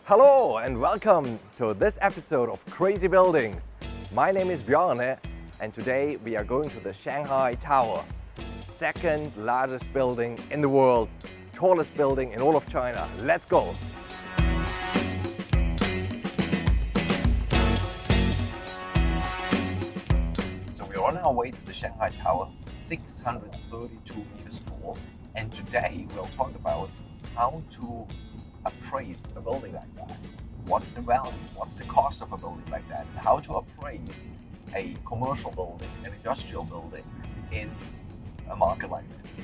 Hello and welcome to this episode of Crazy Buildings. My name is Bjarne and today we are going to the Shanghai Tower, second largest building in the world, tallest building in all of China. Let's go! So we're on our way to the Shanghai Tower, 632 meters tall, and today we'll talk about how to appraise a building like that. What's the value? What's the cost of a building like that? And how to appraise a commercial building, an industrial building in a market like this.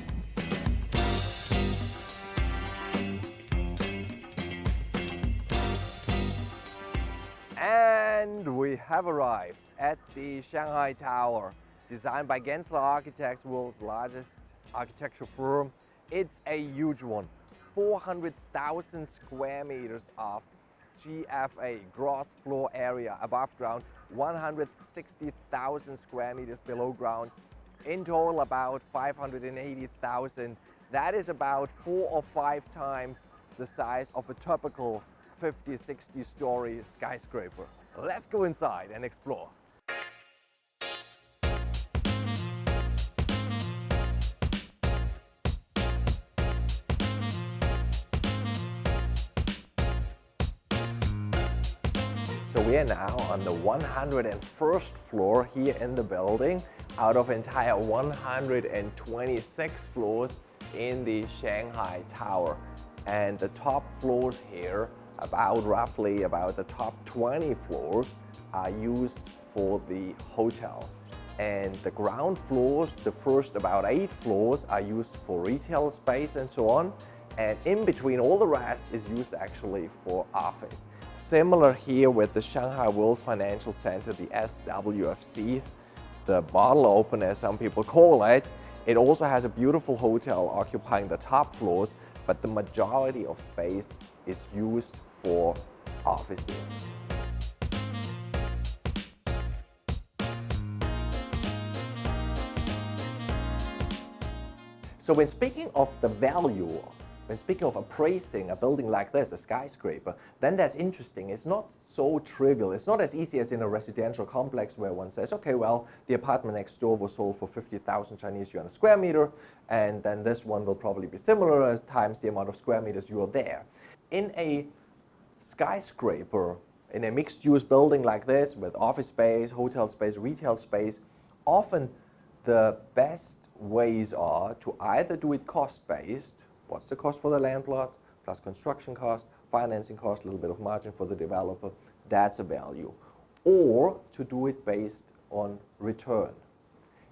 And we have arrived at the Shanghai Tower, designed by Gensler Architects, world's largest architectural firm. It's a huge one. 400,000 square meters of GFA, gross floor area, above ground, 160,000 square meters below ground. In total, about 580,000. That is about 4 or 5 times the size of a typical 50, 60 story skyscraper. Let's go inside and explore. So we are now on the 101st floor here in the building, out of entire 126 floors in the Shanghai Tower. And the top floors here, roughly about the top 20 floors, are used for the hotel. And the ground floors, the first about 8 floors, are used for retail space and so on. And in between, all the rest is used actually for office. Similar here with the Shanghai World Financial Center, the SWFC, the bottle opener as some people call it. It also has a beautiful hotel occupying the top floors, but the majority of space is used for offices. So when speaking of the value, when speaking of appraising a building like this, a skyscraper, then that's interesting. It's not so trivial. It's not as easy as in a residential complex where one says, okay, well, the apartment next door was sold for 50,000 Chinese yuan a square meter, and then this one will probably be similar as times the amount of square meters you are there. In a skyscraper, in a mixed-use building like this with office space, hotel space, retail space, often the best ways are to either do it cost-based. What's the cost for the land plot, plus construction cost, financing cost, a little bit of margin for the developer, that's a value. Or to do it based on return.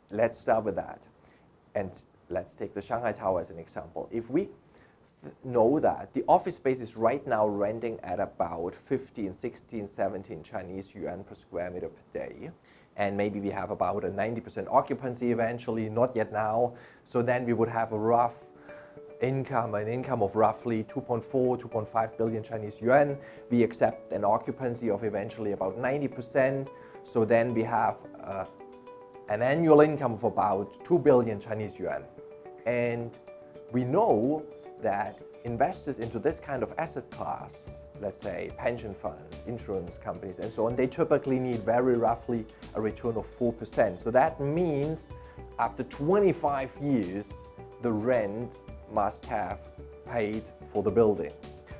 Let's start with that. And let's take the Shanghai Tower as an example. If we know that the office space is right now renting at about 15, 16, 17 Chinese yuan per square meter per day, and maybe we have about a 90% occupancy eventually, not yet now, so then we would have a rough an income of roughly 2.4, 2.5 billion Chinese yuan. We accept an occupancy of eventually about 90%. So then we have an annual income of about 2 billion Chinese yuan. And we know that investors into this kind of asset class, let's say pension funds, insurance companies, and so on, they typically need very roughly a return of 4%. So that means after 25 years, the rent must have paid for the building.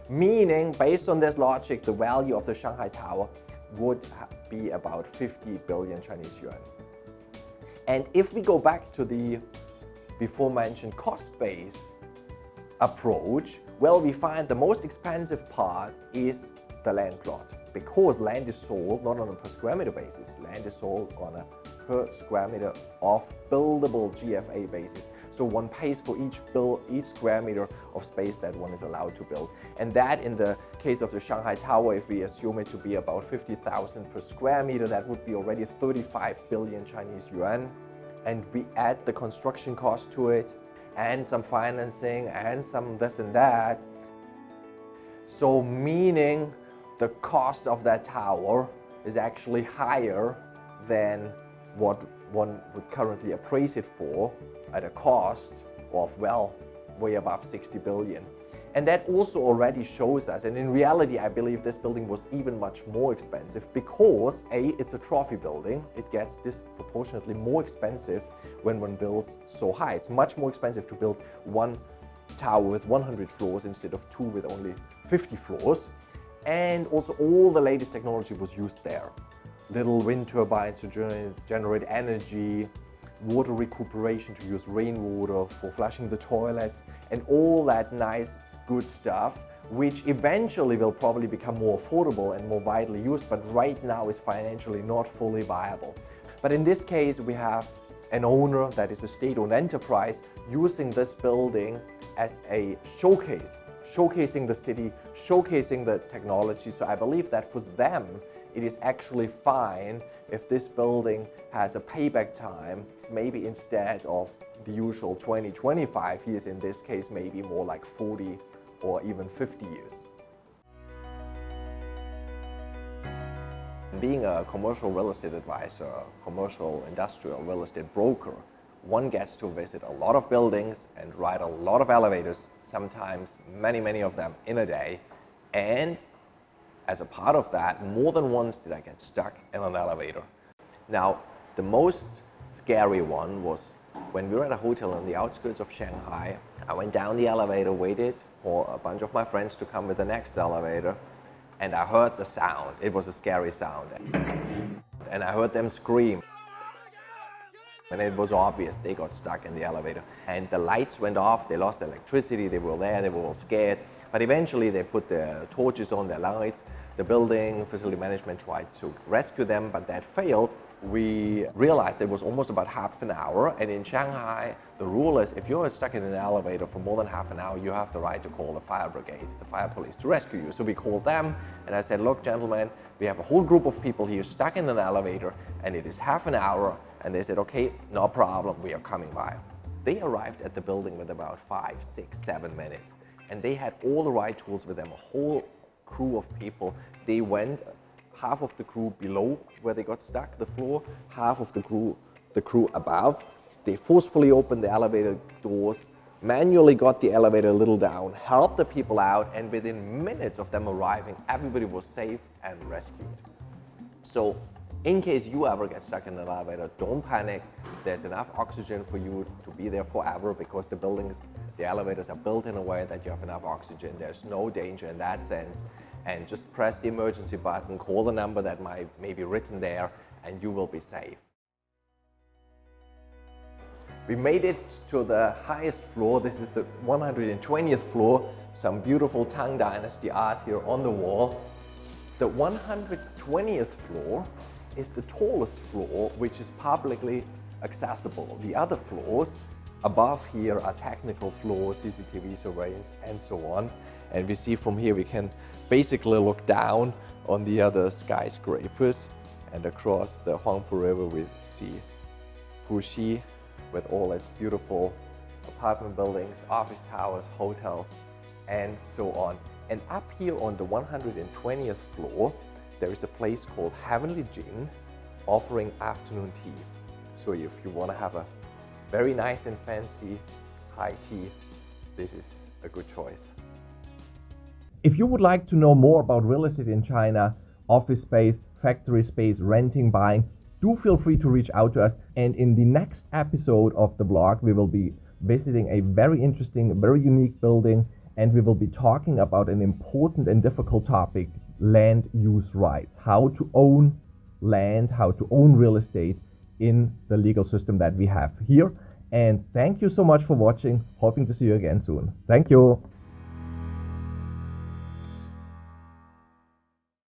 Meaning, based on this logic, the value of the Shanghai Tower would be about 50 billion Chinese yuan. And if we go back to the before mentioned cost-based approach, well, we find the most expensive part is the land plot, because land is sold not on a per square meter basis, land is sold on a per square meter of buildable GFA basis. So one pays for each square meter of space that one is allowed to build. And that, in the case of the Shanghai Tower, if we assume it to be about 50,000 per square meter, that would be already 35 billion Chinese yuan. And we add the construction cost to it, and some financing, and some this and that. So meaning the cost of that tower is actually higher than what one would currently appraise it for at a cost of, well, way above 60 billion. And that also already shows us, and in reality I believe this building was even much more expensive because it's a trophy building. It gets disproportionately more expensive when one builds so high. It's much more expensive to build one tower with 100 floors instead of two with only 50 floors. And also all the latest technology was used there. Little wind turbines to generate energy, water recuperation to use rainwater for flushing the toilets, and all that nice good stuff, which eventually will probably become more affordable and more widely used, but right now is financially not fully viable. But in this case, we have an owner that is a state-owned enterprise using this building as a showcase, showcasing the city, showcasing the technology. So I believe that for them, it is actually fine if this building has a payback time, maybe instead of the usual 20-25 years, in this case, maybe more like 40 or even 50 years. Being a commercial real estate advisor, commercial industrial real estate broker, one gets to visit a lot of buildings and ride a lot of elevators, sometimes many of them in a day. And as a part of that, more than once did I get stuck in an elevator. Now, the most scary one was when we were at a hotel on the outskirts of Shanghai. I went down the elevator, waited for a bunch of my friends to come with the next elevator, and I heard the sound. It was a scary sound. And I heard them scream. And it was obvious they got stuck in the elevator. And the lights went off, they lost electricity, they were there, they were all scared. But eventually they put their torches on, their lights. The building facility management tried to rescue them, but that failed. We realized it was almost about half an hour, and in Shanghai, the rule is if you're stuck in an elevator for more than half an hour, you have the right to call the fire brigade, the fire police, to rescue you. So we called them, and I said, look, gentlemen, we have a whole group of people here stuck in an elevator, and it is half an hour. And they said, okay, no problem, we are coming by. They arrived at the building with about 5, 6, 7 minutes, and they had all the right tools with them, a whole crew of people. They went, half of the crew below where they got stuck, the floor, half of the crew above. They forcefully opened the elevator doors, manually got the elevator a little down, helped the people out, and within minutes of them arriving, everybody was safe and rescued. So in case you ever get stuck in an elevator, don't panic. There's enough oxygen for you to be there forever because the elevators are built in a way that you have enough oxygen. There's no danger in that sense. And just press the emergency button, call the number that may be written there, and you will be safe. We made it to the highest floor. This is the 120th floor. Some beautiful Tang Dynasty art here on the wall. The 120th floor is the tallest floor, which is publicly accessible. The other floors above here are technical floors, CCTV surveillance, and so on. And we see from here we can basically look down on the other skyscrapers, and across the Huangpu River we see Puxi with all its beautiful apartment buildings, office towers, hotels, and so on. And up here on the 120th floor, there is a place called Heavenly Jin offering afternoon tea. So if you want to have a very nice and fancy high tea, this is a good choice. If you would like to know more about real estate in China, office space, factory space, renting, buying, do feel free to reach out to us. And in the next episode of the blog, we will be visiting a very interesting, very unique building, and we will be talking about an important and difficult topic, land use rights, how to own land, how to own real estate in the legal system that we have here. And thank you so much for watching. Hoping to see you again soon. Thank you.